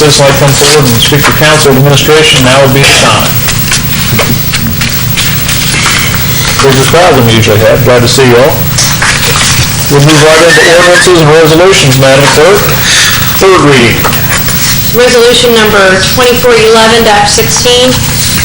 citizen like to come forward and speak to council and administration, now would be the time. Bigger crowd than we usually have. Glad to see you all. We'll move right into ordinances and resolutions, Madam Clerk. Third reading. Resolution number 2411-16,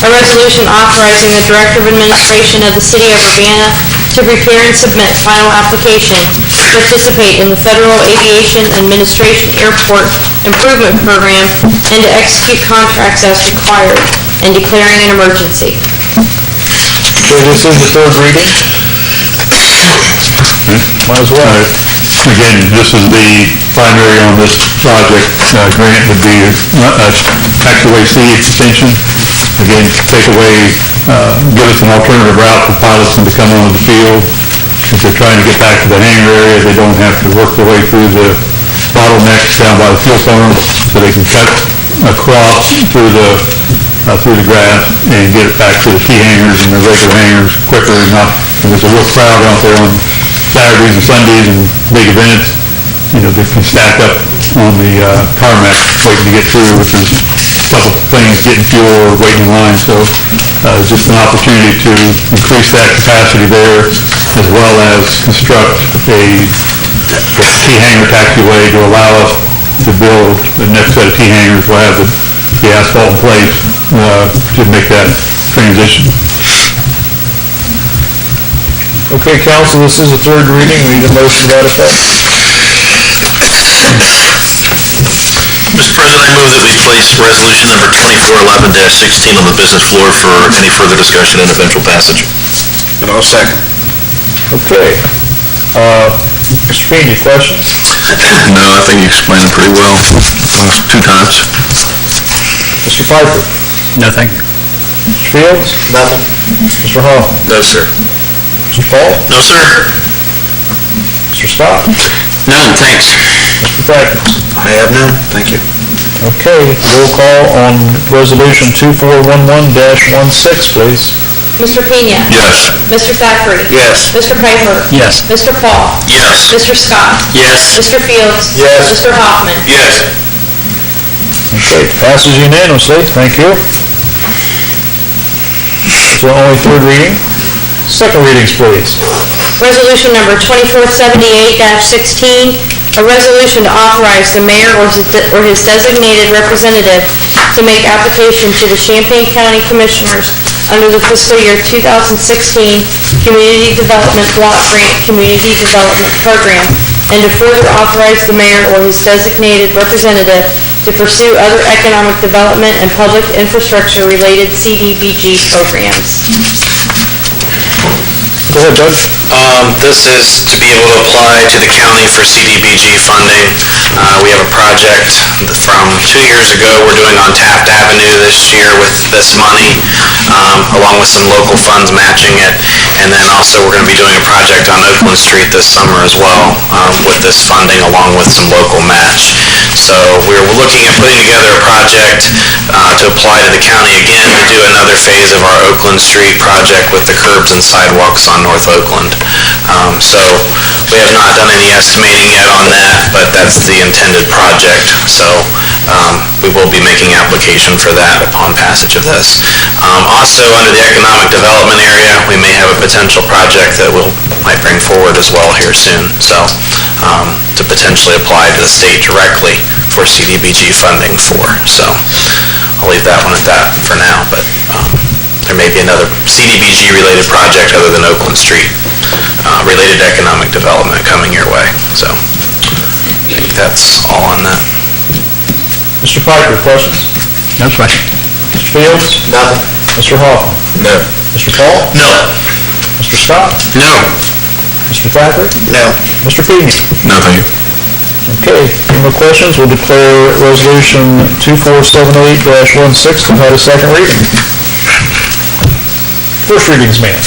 a resolution authorizing the Director of Administration of the City of Urbana to prepare and submit final application to participate in the Federal Aviation Administration Airport Improvement Program and to execute contracts as required and declaring an emergency. Okay, this is the third reading. Might as well. Again, this is the primary on this project. Grant would be taxiway C extension. Again, take away, give us an alternative route for pilots to come onto the field. If they're trying to get back to the hangar area, they don't have to work their way through the bottlenecks down by the fuel farm, so they can cut across through the grass and get it back to the key hangars and the regular hangars quicker. And not, there's a real crowd out there on Saturdays and Sundays and big events, you know, that can stack up on the tarmac waiting to get through, which is a couple things, getting fuel or waiting in line. So just an opportunity to increase that capacity there, as well as construct a T hangar taxiway to allow us to build the next set of T hangars. We'll have the asphalt in place to make that transition. Okay, council, this is the third reading. We need a motion to that effect. Mr. President, I move that we place resolution number 2411-16 on the business floor for any further discussion and eventual passage. And I'll second. Okay. Mr. Payne, any questions? No, I think you explained it pretty well. Last two times. Mr. Piper? No, thank you. Mr. Fields? Nothing. Mr. Hall? No, sir. Mr. Paul? No, sir. Mr. Scott? None, thanks. Mr. Thacker? I have none, thank you. Okay, roll call on resolution 2411-16, please. Mr. Pena? Yes. Mr. Thackeray? Yes. Mr. Piper? Yes. Mr. Paul? Yes. Mr. Scott? Yes. Mr. Fields? Yes. Mr. Hoffman? Yes. Okay, passes unanimously. Thank you. So only third reading. Second readings, please. Resolution number 2478-16, a resolution to authorize the mayor or his designated representative to make application to the Champaign County Commissioners under the fiscal year 2016 Community Development Block Grant Community Development Program, and to further authorize the mayor or his designated representative to pursue other economic development and public infrastructure related CDBG programs. Go ahead, Doug. This is to be able to apply to the county for CDBG funding. We have a project from 2 years ago we're doing on Taft Avenue this year with this money, along with some local funds matching it. And then also we're going to be doing a project on Oakland Street this summer as well with this funding along with some local match. So we're looking at putting together a project to apply to the county again to do another phase of our Oakland Street project with the curbs and sidewalks on North Oakland. So we have not done any estimating yet on that, but that's the intended project. So we will be making application for that upon passage of this. Also, under the economic development area, we may have a potential project that we might bring forward as well here soon. So to potentially apply to the state directly for CDBG funding for. So I'll leave that one at that for now, but there may be another CDBG related project other than Oakland Street related economic development coming your way. So I think that's all on that. Mr. Piper, questions? No question. Mr. Fields? Nothing. Mr. Hoffman? No. Mr. Paul? No. Mr. Scott? No. Mr. Thacker? No. Mr. Pena? No, thank you. Okay, no more questions. We'll declare resolution 2478-16 to have a second reading. First readings, ma'am.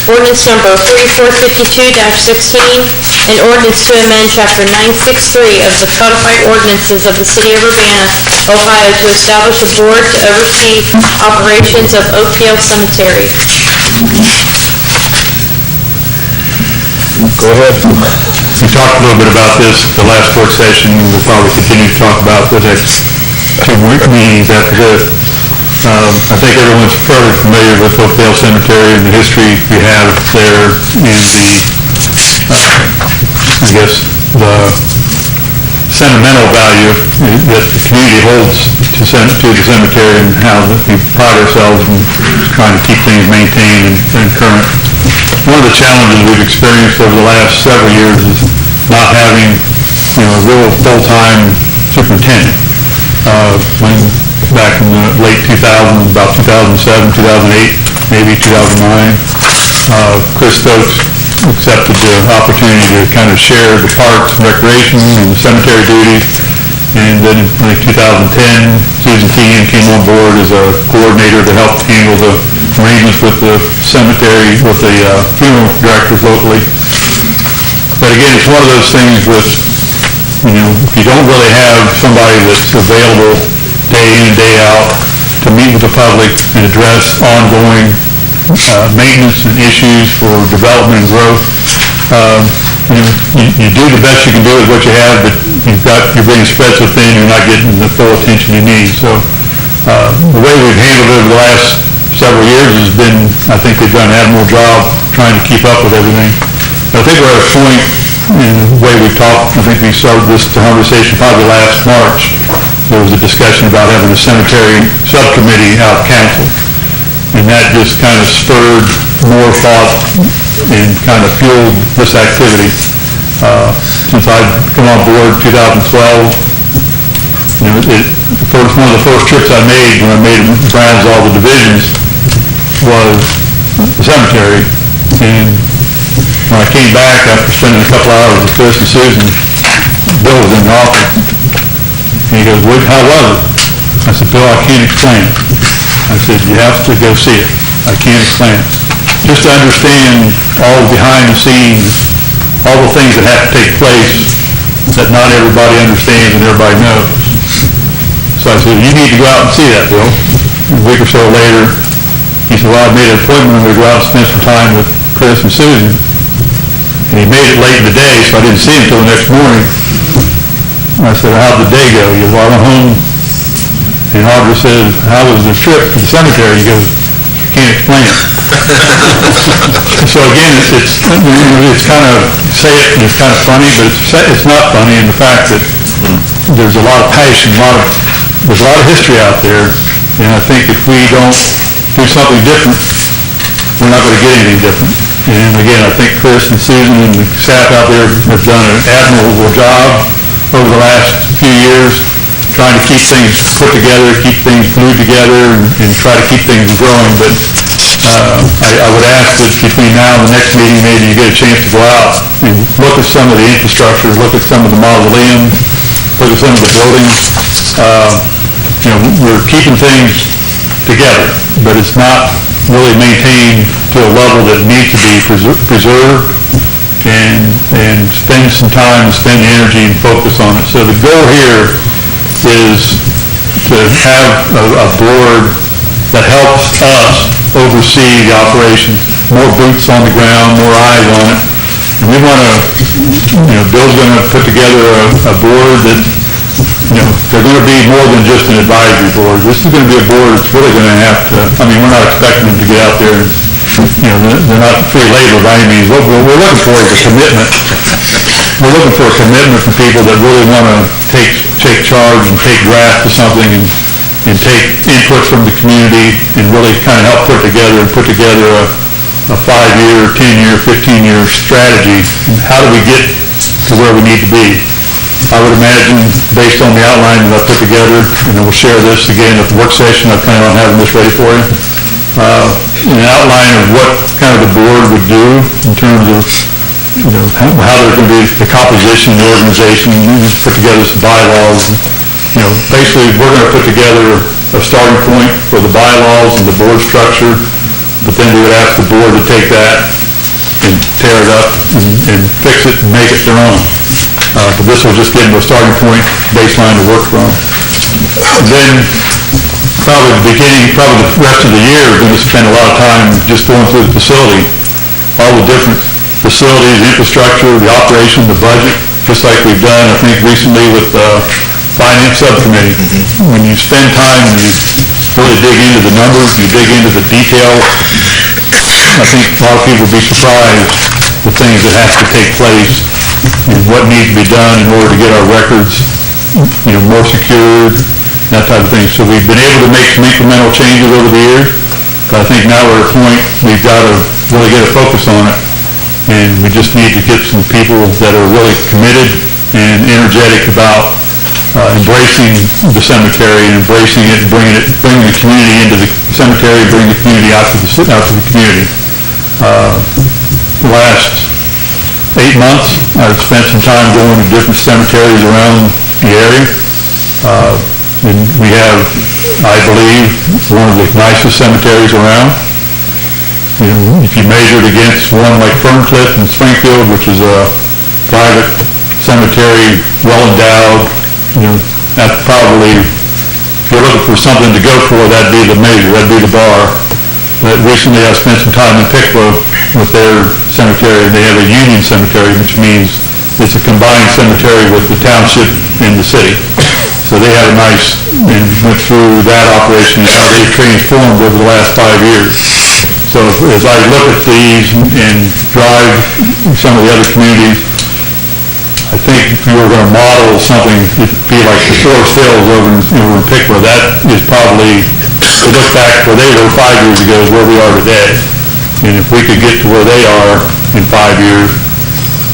Ordinance number 4452-16, an ordinance to amend Chapter 963 of the Codified Ordinances of the City of Urbana, Ohio, to establish a board to oversee operations of Oakdale Cemetery. Go ahead. We talked a little bit about this at the last work session. We'll probably continue to talk about the next meetings after this. I think everyone's fairly familiar with Oakdale Cemetery and the history we have there and the sentimental value that the community holds to the cemetery and how we pride ourselves in trying to keep things maintained and current. One of the challenges we've experienced over the last several years is not having, a real full-time superintendent. Back in the late 2000s, about 2007, 2008, maybe 2009, Chris Stokes accepted the opportunity to kind of share the parks and recreation and the cemetery duties. And then in 2010, Susan Keegan came on board as a coordinator to help handle the arrangements with the cemetery, with the funeral directors locally. But again, it's one of those things with, if you don't really have somebody that's available day in and day out to meet with the public and address ongoing maintenance and issues for development and growth, you do the best you can do with what you have, but you're being spread so thin, you're not getting the full attention you need. So the way we've handled it over the last several years has been, I think they've done an admirable job trying to keep up with everything. But I think we're at a point in the way we've talked, I think we started this conversation probably last March. There was a discussion about having a cemetery subcommittee out of council. And that just kind of spurred more thought and kind of fueled this activity. Since I've come on board in 2012, one of the first trips I made when I made rounds all the divisions was the cemetery. And when I came back after spending a couple hours with Chris and Susan, Bill was in the office. And he goes, how was it? I said, Bill, I can't explain it. I said, you have to go see it. I can't explain it. Just to understand all behind the scenes, all the things that have to take place that not everybody understands and everybody knows. So I said, you need to go out and see that, Bill. A week or so later, he said, well, I made an appointment. I'm going to go out and spend some time with Chris and Susan. And he made it late in the day, so I didn't see him until the next morning. I said, how'd the day go? He goes, well, I went home. And Audra said, how was the trip to the cemetery? He goes, can't explain it. So again, it's kind of, say it and it's kind of funny, but it's not funny in the fact that there's a lot of passion, there's a lot of history out there, and I think if we don't do something different, we're not going to get anything different. And again, I think Chris and Susan and the staff out there have done an admirable job over the last few years trying to keep things put together, keep things glued together, and try to keep things growing. But I would ask that between now and the next meeting, maybe you get a chance to go out and look at some of the infrastructure, look at some of the mausoleums, look at some of the buildings. We're keeping things together, but it's not really maintained to a level that needs to be preserved and spend some time and spend energy and focus on it. So the goal here is to have a board that helps us oversee the operations, more boots on the ground, more eyes on it. And we want to, Bill's going to put together a board that, they're going to be more than just an advisory board. This is going to be a board that's really going to have to, we're not expecting them to get out there and, they're not free labor by any means. What we're looking for is a commitment. We're looking for a commitment from people that really want to take charge and take grasp of something and take input from the community and really kind of help put together a 5-year, 10-year, 15-year strategy. And how do we get to where we need to be? I would imagine, based on the outline that I put together, and then we'll share this again at the work session, I plan on having this ready for you, an outline of what kind of the board would do in terms of how they're going to be, the composition, the organization, put together some bylaws. Basically, we're going to put together a starting point for the bylaws and the board structure, but then we would ask the board to take that and tear it up and fix it and make it their own. But this will just give them a starting point, baseline to work from. And then, probably the rest of the year, we're going to spend a lot of time just going through the facility, all the different facilities, infrastructure, the operation, the budget, just like we've done, I think, recently with finance subcommittee. When you spend time and you really dig into the numbers, you dig into the details, I think a lot of people will be surprised the things that have to take place and what needs to be done in order to get our records, more secured, that type of thing. So we've been able to make some incremental changes over the years, but I think now we're at a point we've got to really get a focus on it, and we just need to get some people that are really committed and energetic about embracing the cemetery and embracing it and bringing the community into the cemetery, bringing the community out to the community. The last 8 months, I've spent some time going to different cemeteries around the area. And we have, I believe, one of the nicest cemeteries around. If you measure it against one like Ferncliff in Springfield, which is a private cemetery, well endowed, that probably, if you're looking for something to go for, that'd be the measure, that'd be the bar. But recently I spent some time in Pickwa with their cemetery. They have a union cemetery, which means it's a combined cemetery with the township and the city. So they had a nice, and went through that operation and how they've transformed over the last 5 years. So as I look at these and drive some of the other communities, I think if you were going to model something, it'd be like the Forest Hills over in Pickwa. That is probably, to look back where they were 5 years ago, is where we are today. And if we could get to where they are in 5 years,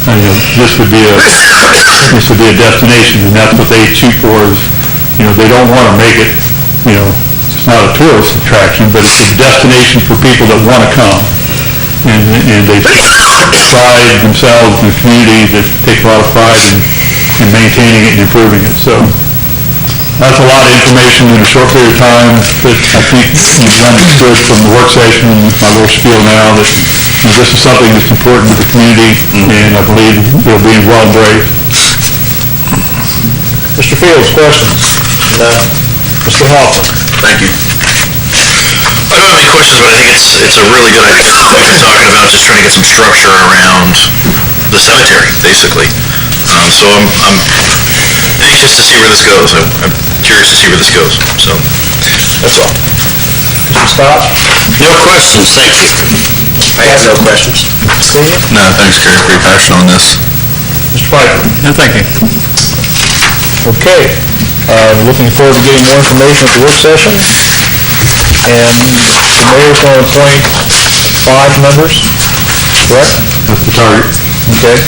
this would be a destination, and that's what they shoot for. Is they don't want to make it, it's not a tourist attraction, but it's a destination for people that want to come, and they pride themselves in the community, that take a lot of pride in maintaining it and improving it. So that's a lot of information in a short period of time, but I think you've understood from the work session and my little spiel now that this is something that's important to the community, and I believe it'll be well embraced. Mr. Fields, questions? No. Mr. Hoffman? Thank you. I don't have any questions, but I think it's a really good idea what you're talking about, just trying to get some structure around the cemetery, basically. So I'm anxious to see where this goes. I'm curious to see where this goes. So that's all. Mr. Scott? No questions, thank you. I have no questions. Steve? No, thanks, Gary. Pretty passionate on this. Mr. Piper? No, thank you. Okay. Looking forward to getting more information at the work session. And the mayor's going to appoint 5 members, correct? That's the target. Okay.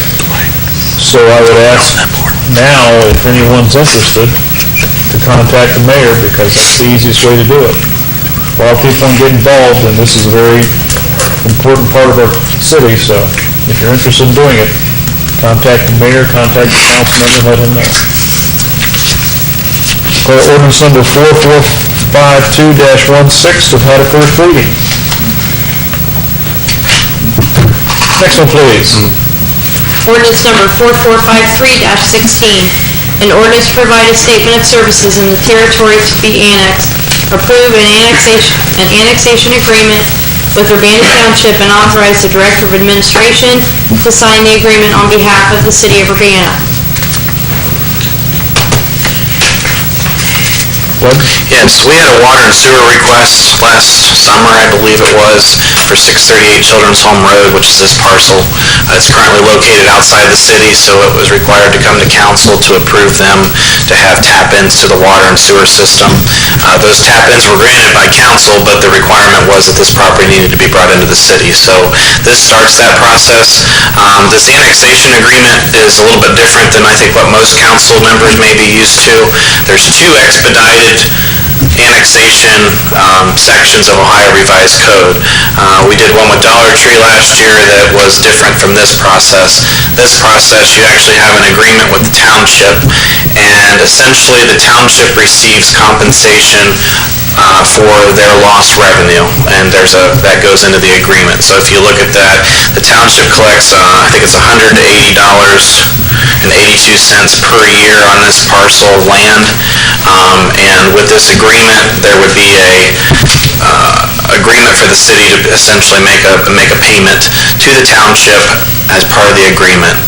So I would ask now, if anyone's interested, to contact the mayor, because that's the easiest way to do it. A lot of people want to get involved, and this is a very important part of our city, so if you're interested in doing it, contact the mayor, contact the council member, let him know. Ordinance number 4452-16 have had a first reading. Next one, please. Ordinance number 4453-16, an ordinance to provide a statement of services in the territory to be annexed, approve an annexation agreement with Urbana Township, and authorize the Director of Administration to sign the agreement on behalf of the City of Urbana. Yes, we had a water and sewer request last summer, I believe it was, for 638 Children's Home Road, which is this parcel. It's currently located outside the city, so it was required to come to council to approve them to have tap-ins to the water and sewer system. Those tap-ins were granted by council, but the requirement was that this property needed to be brought into the city. So this starts that process. This annexation agreement is a little bit different than I think what most council members may be used to. There's 2 expedited annexation sections of Ohio Revised Code. We did one with Dollar Tree last year that was different from this process. This process, you actually have an agreement with the township, and essentially the township receives compensation for their lost revenue, and that goes into the agreement. So if you look at that, the township collects, I think it's $180.82 per year on this parcel of land, and with this agreement, there would be a agreement for the city to essentially make a payment to the township as part of the agreement.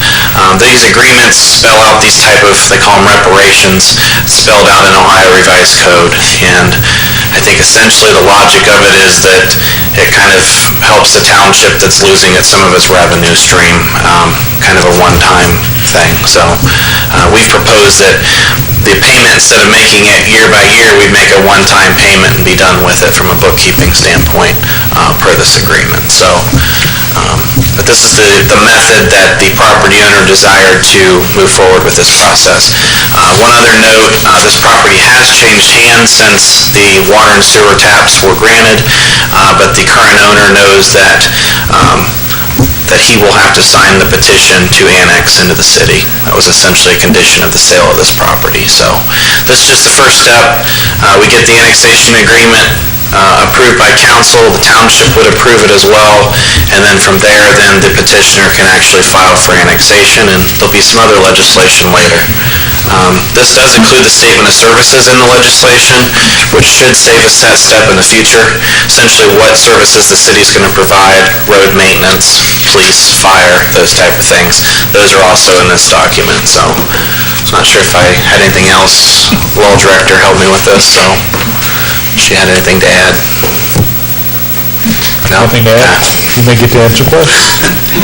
These agreements spell out these type of, they call them reparations, spelled out in Ohio Revised Code. And I think essentially the logic of it is that it kind of helps the township that's losing some of its revenue stream, kind of a one-time thing. So we've proposed that the payment, instead of making it year by year, we make a one-time payment and be done with it from a bookkeeping standpoint per this agreement. So, but this is the method that the property owner desired to move forward with this process. One other note, this property has changed hands since the water and sewer taps were granted, but the current owner knows that he will have to sign the petition to annex into the city. That was essentially a condition of the sale of this property. So this is just the first step. We get the annexation agreement approved by council, the township would approve it as well, and then from there, then the petitioner can actually file for annexation, and there'll be some other legislation later. This does include the statement of services in the legislation, which should save us that step in the future. Essentially what services the city's going to provide, road maintenance, police, fire, those type of things. Those are also in this document, so I'm not sure if I had anything else. Law director helped me with this, so if she had anything to add. No? Nothing to add? You may get to answer questions.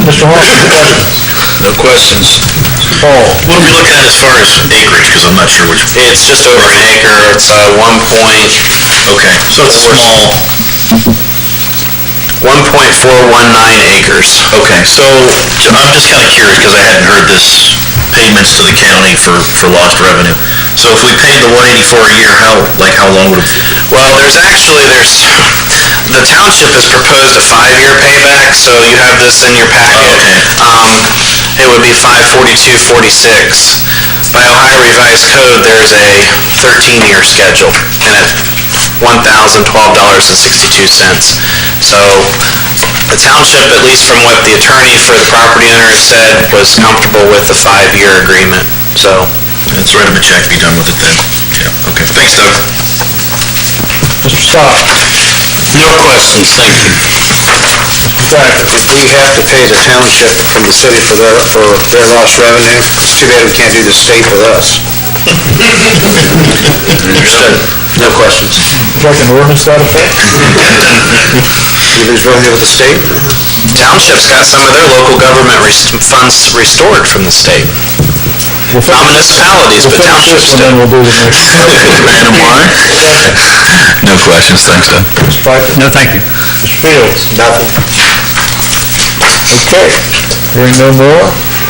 Mr. Hall, any questions? No questions. Paul? What are we looking at as far as acreage, because I'm not sure which... It's just over an acre. It's 1 point... Okay, so it's a small... 1.419 acres. Okay, so I'm just kind of curious, because I hadn't heard this payments to the county for lost revenue. So if we paid the $184 a year, how long would it... Well, there's the township has proposed a 5-year payback, so you have this in your packet. It would be $542.46. By Ohio Revised Code, there's a 13-year schedule, and at $1,012.62. So the township, at least from what the attorney for the property owner said, was comfortable with the 5-year agreement. So let's write him a check, be done with it then. Yeah, okay. Thanks, Doug. Mr. Stock? No questions, thank you. If we have to pay the township from the city for their lost revenue, it's too bad we can't do the state with us. understood. No questions. Would you like an ordinance to that effect? You lose revenue with the state? Township's got some of their local government funds restored from the state. Not municipalities, but townships And then do. we'll do the next. Random why? No questions, thanks, Doug. Mr. Piper? No, thank you. Mr. Fields? Nothing. Okay. Hearing no more,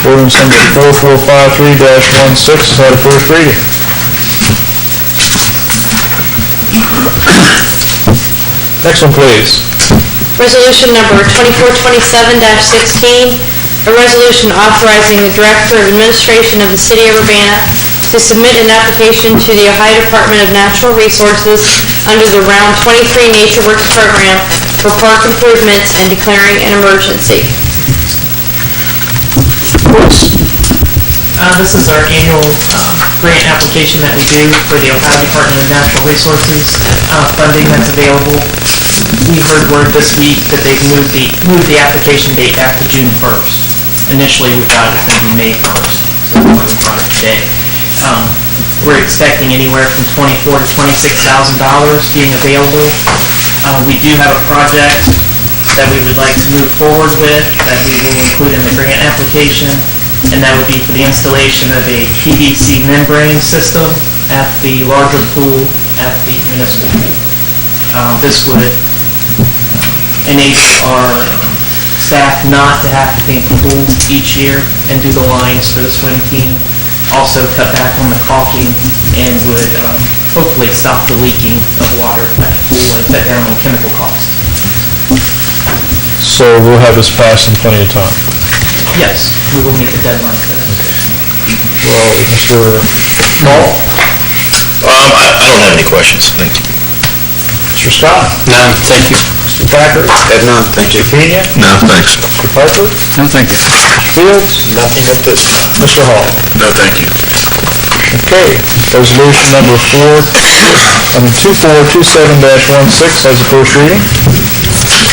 ordinance number 4453-16 has had a first reading. Next one, please. Resolution number 2427-16, a resolution authorizing the Director of Administration of the City of Urbana to submit an application to the Ohio Department of Natural Resources under the Round 23 Nature Works Program for park improvements and declaring an emergency. This is our annual grant application that we do for the Ohio Department of Natural Resources funding that's available. We heard word this week that they've moved the application date back to June 1st. Initially, we thought it was going to be May 1st, so that's why we brought it today. We're expecting anywhere from $24,000 to $26,000 being available. We do have a project that we would like to move forward with that we will include in the grant application, and that would be for the installation of a PVC membrane system at the larger pool at the municipal pool. This would enable our staff not to have to paint the pool each year and do the lines for the swim team. Also cut back on the caulking and would hopefully stop the leaking of water at the pool and cut down on chemical costs. So we'll have this passed in plenty of time. Yes, we will meet the deadline for that. Well, Mr. Paul? I don't have any questions, thank you. Mr. Scott? None, thank you. Mr. Packer? Have none, thank you. Mr. Pena? No, thanks. Mr. Piper? No, thank you. Mr. Fields? Nothing at this time. Mr. Hall? No, thank you. Okay, resolution number 2427-16 has a first reading.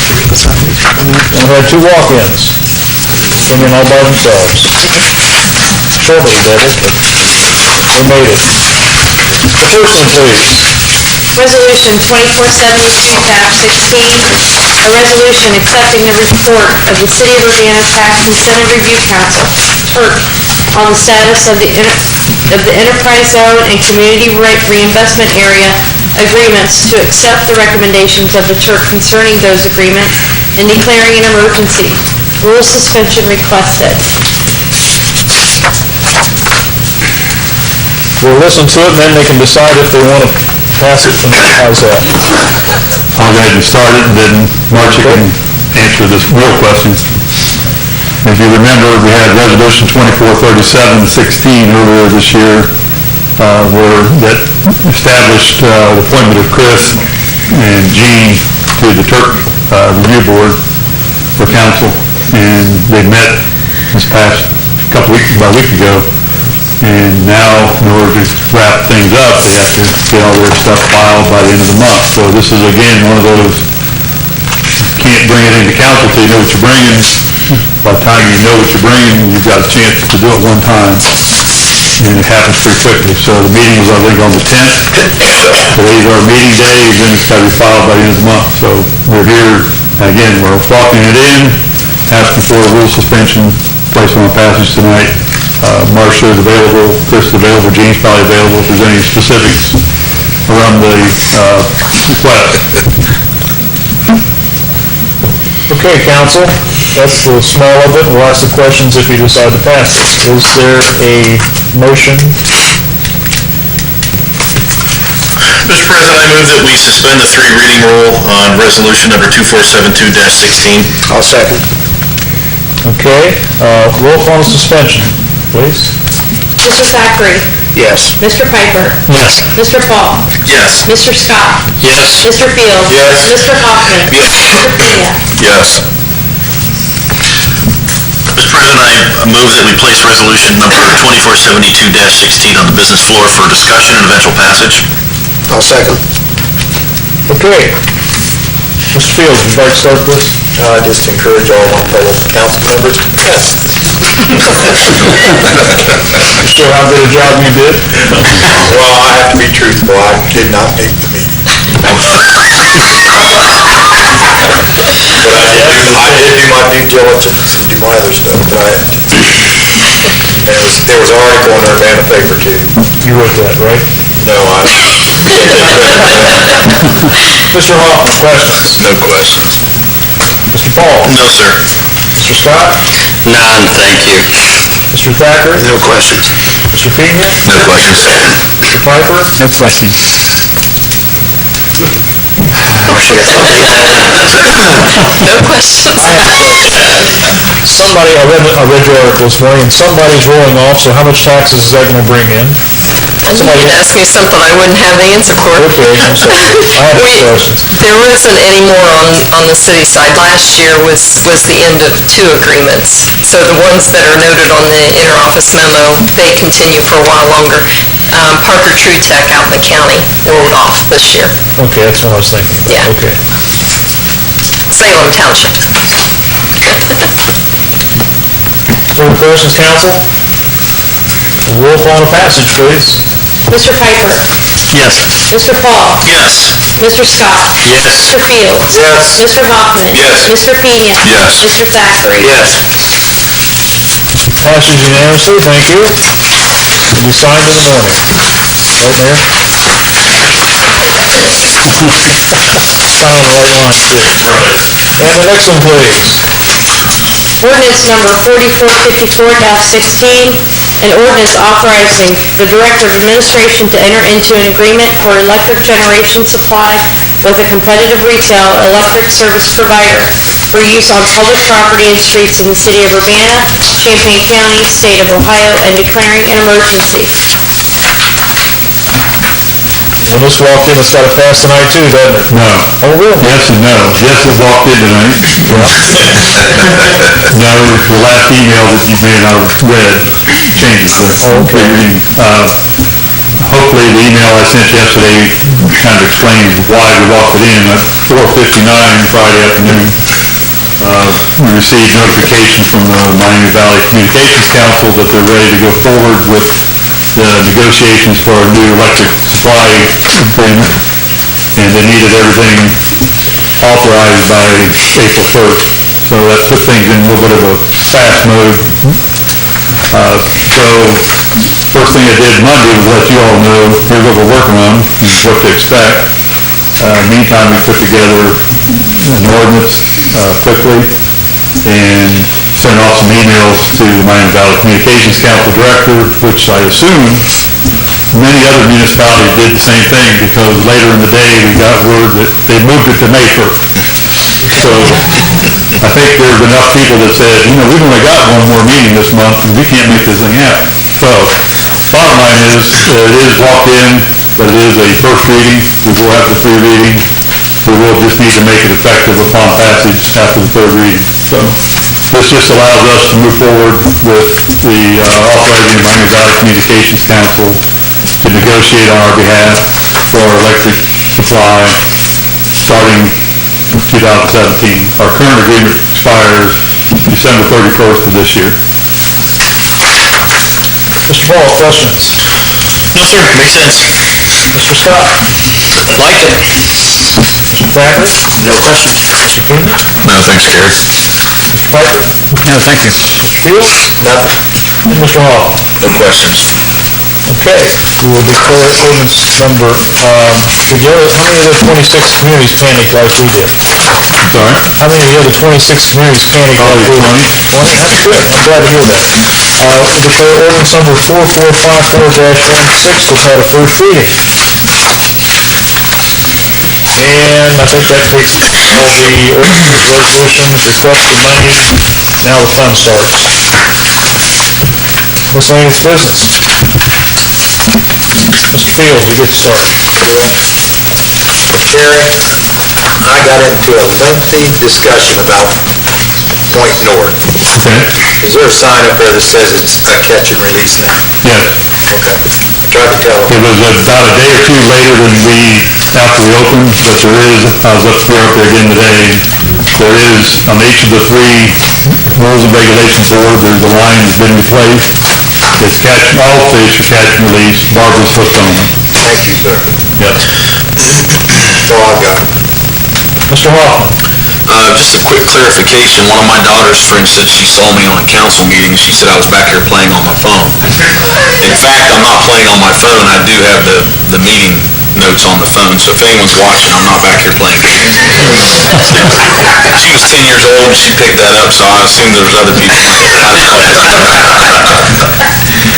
And we had 2 walk-ins. Came in all by themselves. Short little devils, but they made it. The first one, please. Resolution 2472-16, a resolution accepting the report of the City of Urbana Tax Incentive Review Council, TIRC, on the status of the enterprise zone and community reinvestment area agreements to accept the recommendations of the TIRC concerning those agreements and declaring an emergency. Rule suspension requested. We'll listen to it, and then they can decide if they want to pass it. How's that? I'll go ahead and start it, and then Marcia can answer this real question. If you remember, we had Resolution 2437-16 earlier this year, that established the appointment of Chris and Jean to the TIRC Review Board for council, and they met this past about a week ago. And now, in order to wrap things up, they have to get all their stuff filed by the end of the month. So this is, again, one of those, can't bring it into council till you know what you're bringing. By the time you know what you're bringing, you've got a chance to do it one time. And it happens pretty quickly. So the meeting was, I think, on the 10th. Today's our meeting day, and then it's got to be filed by the end of the month. So we're here, again, we're walking it in, asking for a rule suspension, placed on passage tonight. Marcia is available, Chris is available, Jean's probably available if there's any specifics around the request. Okay, council, that's the small of it. We'll ask the questions if you decide to pass this. Is there a motion? Mr. President, I move that we suspend the 3-reading rule on resolution number 2472-16. I'll second. Okay, roll call suspension, please. Mr. Thackeray. Yes. Mr. Piper. Yes. Mr. Paul. Yes. Mr. Scott. Yes. Mr. Fields. Yes. Mr. Hoffman. Yes. Mr. Pena. Yes. Mr. President, I move that we place resolution number 2472-16 on the business floor for discussion and eventual passage. I'll second. Okay. Mr. Fields, would you like to start this? I just encourage all my fellow council members. Yes. You sure how good a job you did? Well, I have to be truthful. I did not make the meeting. But I did do my due diligence and do my other stuff that I had to. And there was an article in the Urbana paper too. You wrote that, right? No, Mr. Hoffman, questions? No questions. Mr. Paul? No, sir. Mr. Scott? None, thank you. Mr. Thacker? No questions. Mr. Pena? No questions. Mr. Piper? No questions. No questions. Somebody, I read your article this morning, and somebody's rolling off, so how much taxes is that gonna bring in? You could ask me something I wouldn't have the answer for. Okay, I'm sorry. I have questions. There isn't any more on the city side. Last year was the end of 2 agreements. So the ones that are noted on the interoffice memo, they continue for a while longer. Parker True Tech out in the county rolled off this year. Okay, that's what I was thinking. Yeah. Okay. Salem Township. Any questions, council? Roll call on passage, please. Mr. Piper. Yes. Mr. Paul. Yes. Mr. Scott. Yes. Mr. Fields. Yes. Mr. Hoffman. Yes. Mr. Pena. Yes. Mr. Thackeray. Yes. Passes unanimously, thank you. And you signed in the morning. Right, Mayor? Sign on the right line, too. And the next one, please. Ordinance number 4454-16, an ordinance authorizing the Director of Administration to enter into an agreement for electric generation supply with a competitive retail electric service provider for use on public property and streets in the city of Urbana, Champaign County, state of Ohio, and declaring an emergency. When this walked in, it's got to pass tonight, too, doesn't it? No. Oh, really? Yes and no. Yes, it walked in tonight. No, the last email that you may not have read changes the Oh, okay. reading. Hopefully, the email I sent yesterday kind of explain why we locked it in. At 4:59 Friday afternoon, we received notification from the Miami Valley Communications Council that they're ready to go forward with the negotiations for a new electric supply agreement, and they needed everything authorized by April 1st. So that put things in a little bit of a fast mode. So first thing I did Monday was let you all know, here's what we're working on, what to expect. Meantime, we put together an ordinance quickly and sent off some emails to the Miami Valley Communications Council Director, which I assume many other municipalities did the same thing, because later in the day we got word that they moved it to May 1st. So I think there's enough people that said, we've only got one more meeting this month and we can't make this thing happen. So bottom line is, it is locked in, but it is a first reading. We will have the three reading. We will just need to make it effective upon passage after the third reading. So this just allows us to move forward with the authorizing the Miami Valley Communications Council to negotiate on our behalf for our electric supply starting 2017. Our current agreement expires December 31st of this year. Mr. Paul, questions? No, sir, makes sense. Mr. Scott? Like it. Mr. Thacker? No questions. Mr. Keenan? No, thanks, Gary. Mr. Piper? No, thank you. Mr. Fields? Nothing. And Mr. Hall? No questions. Okay, we will declare ordinance number, how many of the 26 communities panicked like we did? Sorry? How many of the other 26 communities panicked like we did? 20? That's good, I'm glad to hear that. Declare ordinance number 4454-16 has had a first reading. And I think that takes all the ordinances, resolutions, requests for money. Now the fun starts. Miscellaneous business. Mr. Fields, you get to start. Gary, I got into a lengthy discussion about Point North. Okay. Is there a sign up there that says it's a catch and release now? Yes. Okay. I tried to tell It them. was about a day or two later than after we opened, but there is, I was up there again today, there is, on each of the three rules and regulations board, there's a line that's been replaced. It's all fish are catch and release, barbless hooked on them. Thank you, sir. Yes. That's all I've got. Mr. Hoffman? Just a quick clarification. One of my daughters, for instance, she saw me on a council meeting. She said I was back here playing on my phone. In fact, I'm not playing on my phone. I do have the meeting notes on the phone, so if anyone's watching, I'm not back here playing games. She was 10 years old and she picked that up, so I assumed there was other people.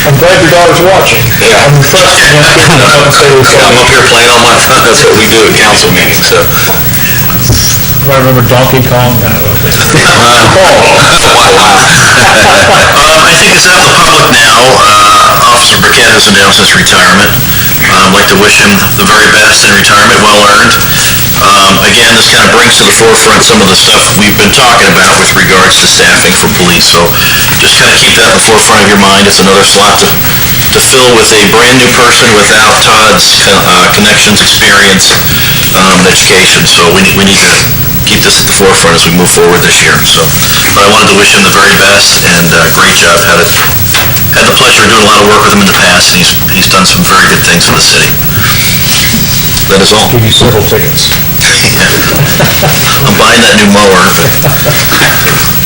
I'm glad your daughter's watching. Yeah. I'm impressed you didn't pick it up and say it was I'm up here playing on my phone. That's what we do at council meetings, so. I remember Donkey Kong. I think it's out in the public now. Officer Burkett has announced his retirement. I'd like to wish him the very best in retirement, well earned. Again, this kind of brings to the forefront some of the stuff we've been talking about with regards to staffing for police. So just kind of keep that in the forefront of your mind. It's another slot to fill with a brand new person without Todd's connections, experience, and education. So we need to keep this at the forefront as we move forward this year. So, but I wanted to wish him the very best, and great job. Had the pleasure of doing a lot of work with him in the past, and he's done some very good things for the city. That is all. Give you several tickets. I'm buying that new mower.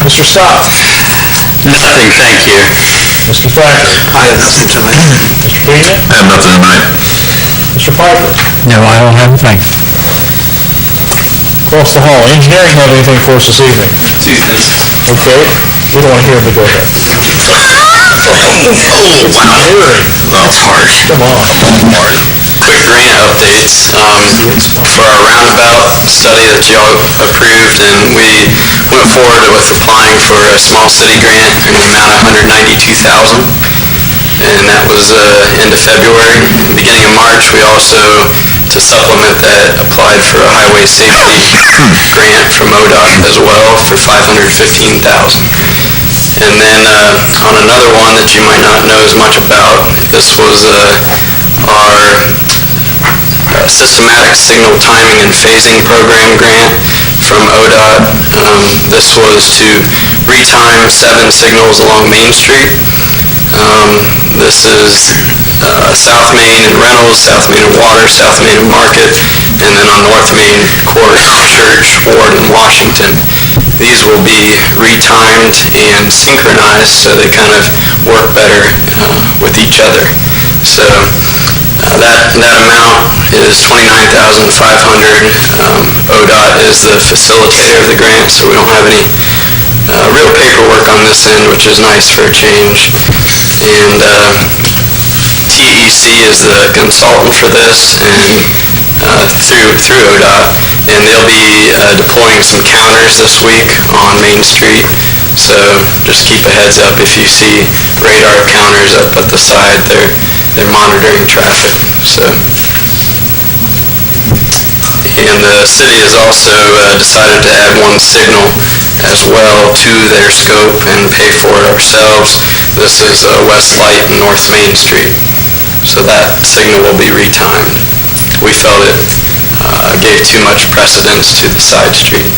Mr. Scott? Nothing, thank you. Mr. Thacker? I have nothing tonight. Mr. Keenan? I have nothing tonight. Mr. Piper? No, I don't have anything. Across the hall, engineering have anything for us this evening? Two things. Okay, we don't want to hear them, but go ahead. Oh, wow. Engineering, That's harsh. come on. Quick grant updates for our roundabout study that y'all approved, and we went forward with applying for a small city grant in the amount of $192,000, and that was end of February. Beginning of March, we also, to supplement that, applied for a highway safety grant from ODOT as well for $515,000. And then on another one that you might not know as much about, this was our systematic signal timing and phasing program grant from ODOT. This was to retime 7 signals along Main Street. This is South Main and Reynolds, South Main and Water, South Main and Market, and then on North Main Court, Church, Ward, and Washington. These will be retimed and synchronized so they kind of work better with each other. So that amount is $29,500. ODOT is the facilitator of the grant, so we don't have any real paperwork on this end, which is nice for a change. And TEC is the consultant for this, and through ODOT, and they'll be deploying some counters this week on Main Street. So just keep a heads up if you see radar counters up at the side. They're monitoring traffic. So, and the city has also decided to add 1 signal as well to their scope and pay for it ourselves. This is West Light and North Main Street. So that signal will be retimed. We felt it gave too much precedence to the side street.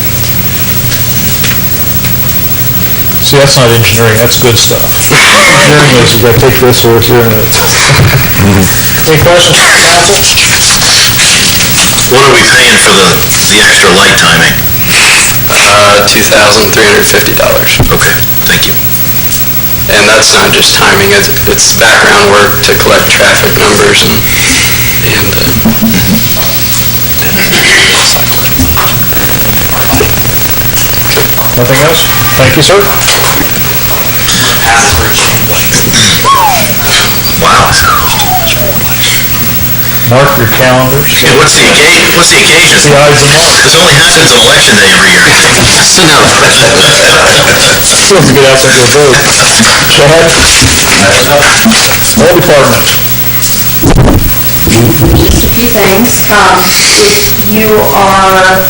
See, that's not engineering, that's good stuff. Engineering is, you gotta take this or it's your it. Any questions from council? What are we paying for the extra light timing? $2,350. Okay, thank you. And that's not just timing, it's background work to collect traffic numbers and Nothing else? Thank you, sir. Wow. Mark your calendars. And what's the occasion? The eyes of Mark. This only happens on election day every year. Supposed to get out there to vote. Go ahead. All department. Just a few things. If you are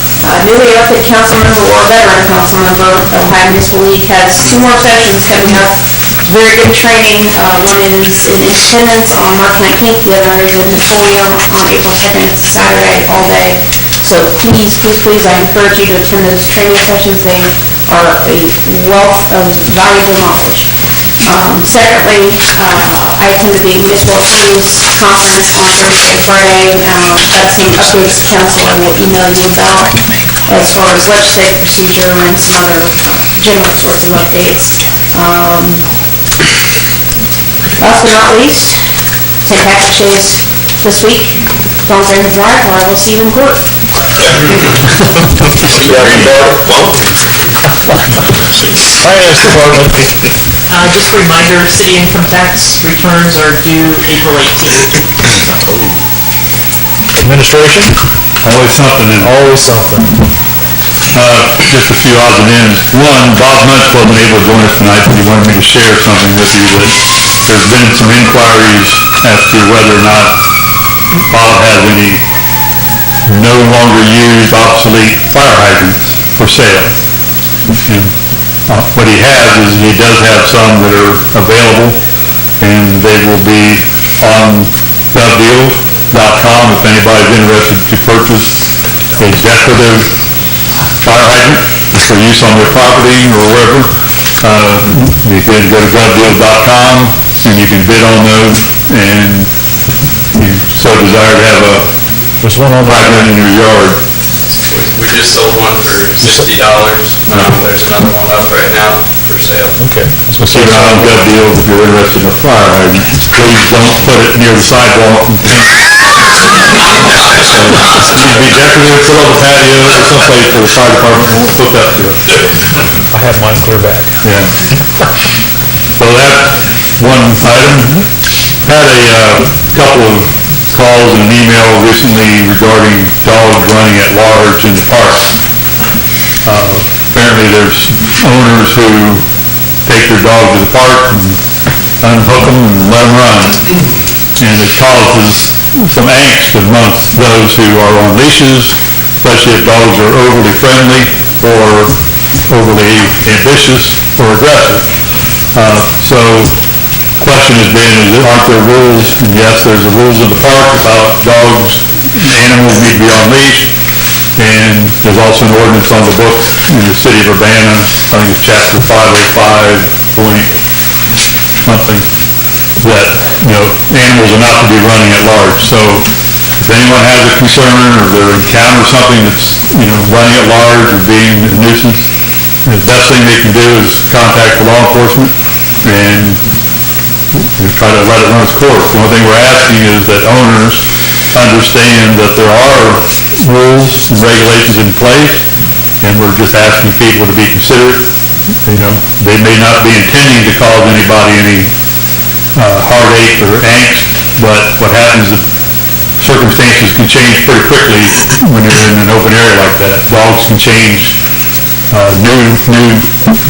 newly elected council member or veteran council member, Ohio Municipal League has 2 more sessions coming up. Very good training. One is in Independence on March 19th. The other is in Napoleon on April 2nd. It's a Saturday all day. So please, I encourage you to attend those training sessions. They are a wealth of valuable knowledge. Secondly, I attended the Municipal Attorneys Conference on Thursday and Friday. Got some updates to council I will email you about as far as legislative procedure and some other general sorts of updates. Last but not least, St. Patrick's Day is this week. Don't drink and drive, or I will see you in court. Finance department. Just a reminder, city income tax returns are due April 18th. Administration? Always something in Always something. Just a few odds and ends. One, Bob Muntz wasn't able to join us tonight, but he wanted me to share something with you that there's been some inquiries as to whether or not Bob has any no longer used obsolete fire hydrants for sale. And what he has is he does have some that are available, and they will be on govdeals.com if anybody's interested to purchase a decorative fire hydrant for use on their property or wherever. You can go to govdeals.com and you can bid on those, and you so desire to have a hydrant in your yard. We just sold one for $60. There's another one up right now for sale. Okay. So keep an eye on Gov Deals if you're interested in a fire hydrant. Please don't put it near the sidewalk. It needs to be decorative, put on the patio, or someplace where the fire department won't hook up to it. I have mine clear back. Yeah. So that's one item. Had a couple of calls and an email recently regarding dogs running at large in the park. Apparently there's owners who take their dogs to the park and unhook them and let them run. And it causes some angst amongst those who are on leashes, especially if dogs are overly friendly or overly ambitious or aggressive. So question has been, aren't there rules? And yes, there's the rules of the park about dogs animals need to be on leash, and there's also an ordinance on the books in the city of Urbana, I think it's chapter 505 point something, that, animals are not to be running at large. So if anyone has a concern or they encounter something that's, running at large or being a nuisance, the best thing they can do is contact the law enforcement and try to let it run its course. The only thing we're asking is that owners understand that there are rules and regulations in place, and we're just asking people to be considerate. They may not be intending to cause anybody any heartache or angst, but what happens is circumstances can change pretty quickly when you're in an open area like that. Dogs can change, new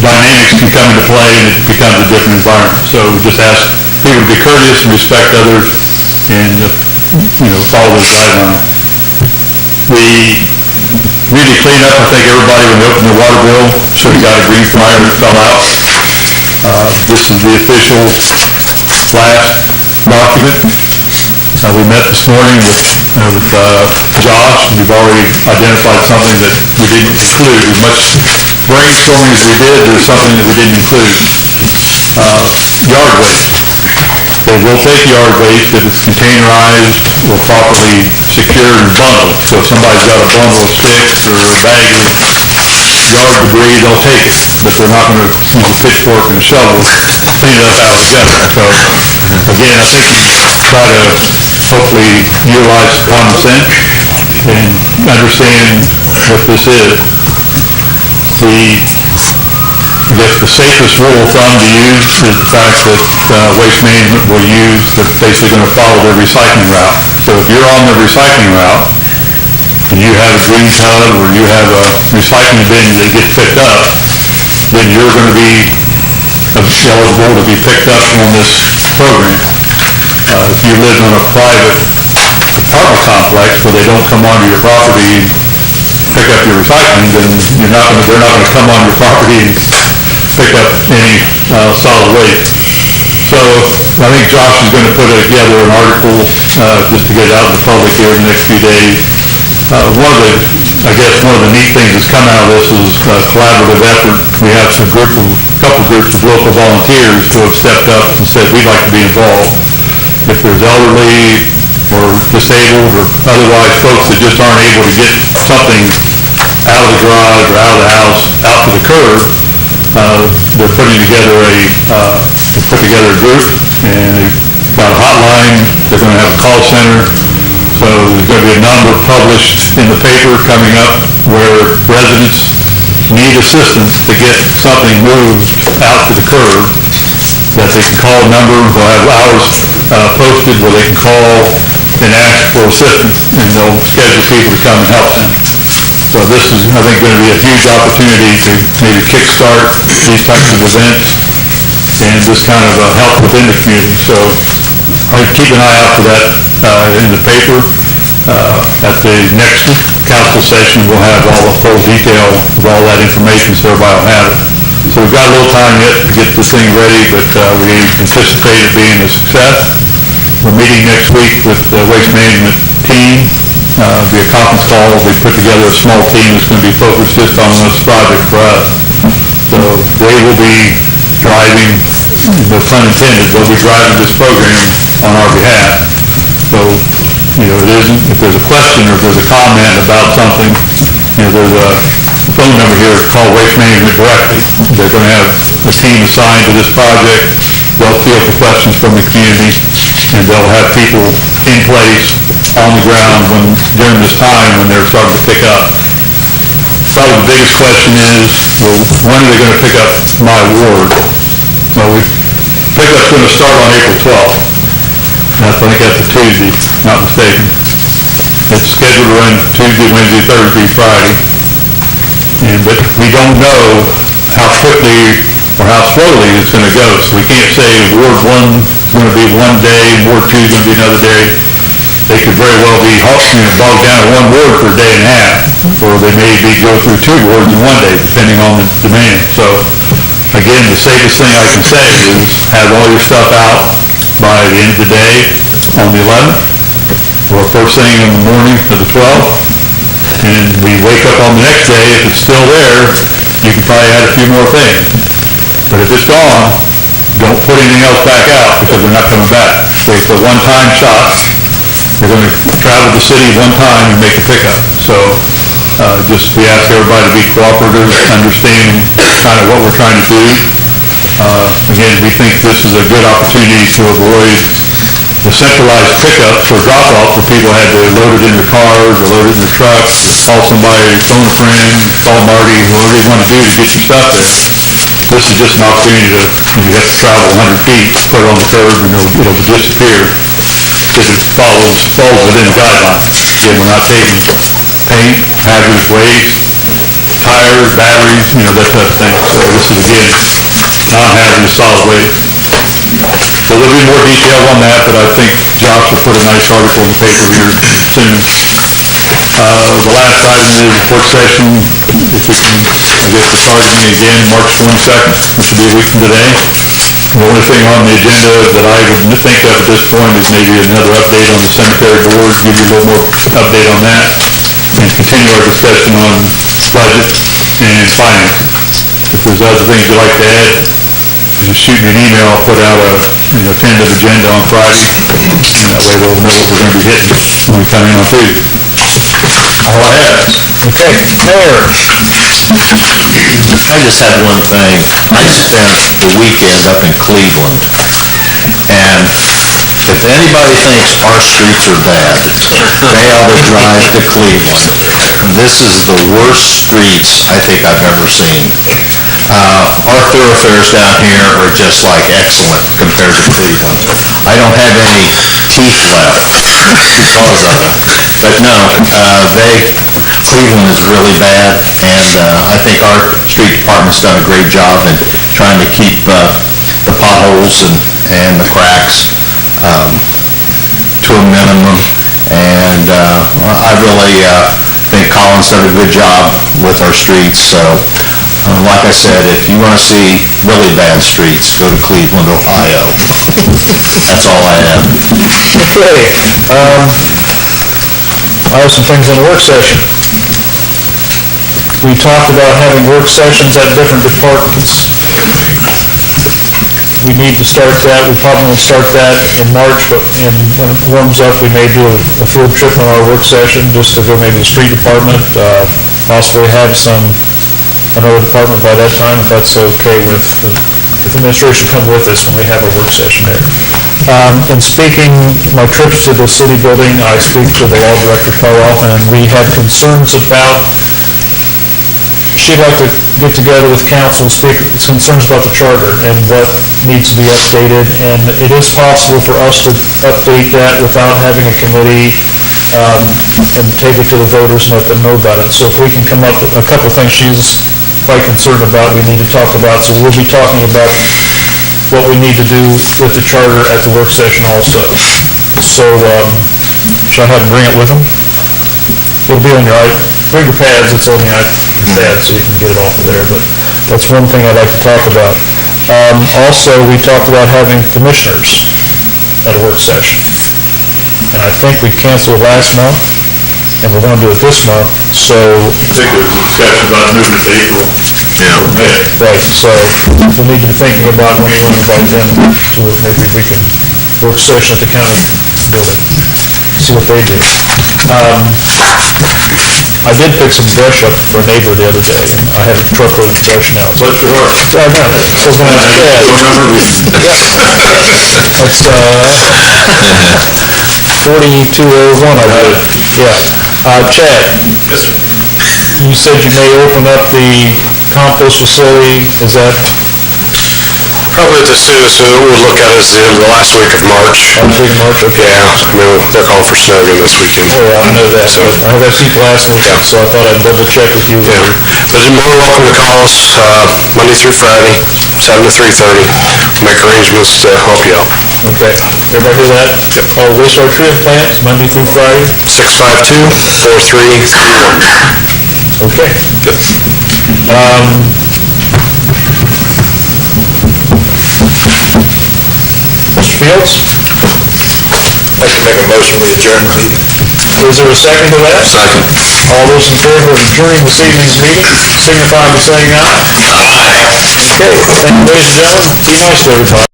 dynamics can come into play, and it becomes a different environment. So we just ask people to be courteous and respect others, and follow those guidelines. The community cleanup, I think everybody, when they opened their water bill, should have got a green flyer that fell out. This is the official last document. We met this morning with Josh, and we've already identified something that we didn't include. As much brainstorming as we did, there's something that we didn't include. Yard waste. They will take yard waste if it's containerized or properly secured and bundled. So if somebody's got a bundle of sticks or a bag of yard debris, they'll take it. But they're not going to use a pitchfork and a shovel to clean it up out of the gutter. So again, I think we try to hopefully utilize common sense and understand what this is. I guess the safest rule of thumb to use is the fact that Waste Management will use, they're basically going to follow their recycling route. So if you're on the recycling route and you have a green tub or you have a recycling bin that gets picked up, then you're going to be eligible to be picked up on this program. If you live on a private apartment complex where they don't come onto your property and pick up your recycling, then they're not going to come on your property and pick up any solid waste. So I think Josh is going to put together an article just to get it out in the public here in the next few days. One of the neat things that's come out of this is a collaborative effort. We have a couple groups of local volunteers who have stepped up and said, we'd like to be involved. If there's elderly or disabled or otherwise folks that just aren't able to get something out of the garage or out of the house, out to the curb, they're putting together a group, and they've got a hotline. They're going to have a call center. So there's going to be a number published in the paper coming up where residents need assistance to get something moved out to the curb, that they can call a number. They'll have hours posted where they can call and ask for assistance, and they'll schedule people to come and help them. So this is, I think, going to be a huge opportunity to maybe kickstart these types of events and just kind of help within the community. So I'd keep an eye out for that in the paper. At the next council session, we'll have all the full detail of all that information, so everybody will have it. So we've got a little time yet to get this thing ready, but we anticipate it being a success. We're meeting next week with the Waste Management team. Be a conference call. We put together a small team that's going to be focused just on this project for us. So they will be driving, no pun intended, they'll be driving this program on our behalf. So, if there's a question or if there's a comment about something, there's a phone number here to call Waste Management directly. They're going to have a team assigned to this project. They'll field the questions from the community, and they'll have people in place on the ground during this time when they're starting to pick up. Probably the biggest question is, well, when are they going to pick up my ward? Well, pickup's going to start on April 12th. I think that's a Tuesday, not mistaken. It's scheduled to run Tuesday, Wednesday, Thursday, Friday. But we don't know how quickly or how slowly it's going to go. So we can't say Ward 1 is going to be one day, Ward 2 is going to be another day. They could very well be bogged down in one ward for a day and a half, or they may go through two wards in one day, depending on the demand. So again, the safest thing I can say is have all your stuff out by the end of the day on the 11th. or first thing in the morning of the 12th, and we wake up on the next day, if it's still there, you can probably add a few more things. But if it's gone, don't put anything else back out, because they're not coming back. It's a one-time shot. They're going to travel the city one time and make a pickup. So just we ask everybody to be cooperative, understand kind of what we're trying to do. Again, we think this is a good opportunity to avoid the centralized pickups or drop-offs where people had to load it in their cars or load it in their trucks, call somebody, phone a friend, call Marty, whatever you want to do to get your stuff there. This is just an opportunity to, you have to travel 100 feet, put it on the curb, and it'll disappear if it falls within the guidelines. Again, we're not taking paint, hazardous waste, tires, batteries, that type of thing. So this is, again, non-hazardous solid waste. So there'll be more details on that, but I think Josh will put a nice article in the paper here soon. The last item is report session, if we can, I guess, the targeting again, March 22nd, which will be a week from today. The only thing on the agenda that I would think of at this point is maybe another update on the cemetery board, give you a little more update on that, and continue our discussion on budget and finance. If there's other things you'd like to add, just shoot me an email. I'll put out a tentative agenda on Friday, and that way we'll know what we're going to be hitting when we come in on Tuesday. All I have. Okay, Mayor. I just had one thing. I spent the weekend up in Cleveland, and if anybody thinks our streets are bad, they ought to drive to Cleveland. This is the worst streets I think I've ever seen. Our thoroughfares down here are just like excellent compared to Cleveland. I don't have any teeth left because of it. But no, Cleveland is really bad, and I think our street department's done a great job in trying to keep the potholes and the cracks to a minimum. And I really think Colin's done a good job with our streets. So like I said, if you want to see really bad streets, go to Cleveland, Ohio. That's all I have. Okay. I have some things on the work session. We talked about having work sessions at different departments. We need to start that. We probably won't start that in March, but when it warms up, we may do a field trip on our work session, just to go maybe to the street department, possibly have another department by that time, if that's okay with the administration, come with us when we have a work session there. In speaking my trips to the city building, I speak to the law director quite often, and we had concerns about, she'd like to get together with council and speak concerns about the charter and what needs to be updated, and it is possible for us to update that without having a committee and take it to the voters and let them know about it. So if we can come up with a couple of things she's quite concerned about, we need to talk about. So we'll be talking about what we need to do with the charter at the work session also. So should I have them bring it with them? It'll be on your, bring your pads, it's on your pad so you can get it off of there, but that's one thing I'd like to talk about. Also, we talked about having commissioners at a work session. And I think we canceled last month, and we're going to do it this month, so... I think there was a discussion about moving to April. Yeah. Right, so we need to be thinking about when we want to invite them to it. Maybe we can work session at the county building, see what they do. I did pick some brush up for a neighbor the other day, and I had a truckload of brush now. Bless your heart. So I know, so when I was that's 4201, I did. Yeah. Chad? Yes, sir. You said you may open up the compost facility, is that? Probably the soonest we'll look at is the last week of March. Last week of March, okay. Yeah, I mean, they're calling for snow again this weekend. Oh, yeah, I know that. So I have people asking me, so I thought I'd double check with you. Yeah, but you're more than welcome to call us Monday through Friday, 7 to 3:30. Make arrangements to help you out. Okay, everybody hear that? Yep. All the wastewater treatment plants, Monday through Friday? 652-4331. Okay. Good. Mr. Fields? I'd like to make a motion, we adjourn the meeting. Is there a second to that? Second. All those in favor of adjourning this evening's meeting, signify by saying aye. Aye. Okay, thank you, ladies and gentlemen. Be nice to everybody.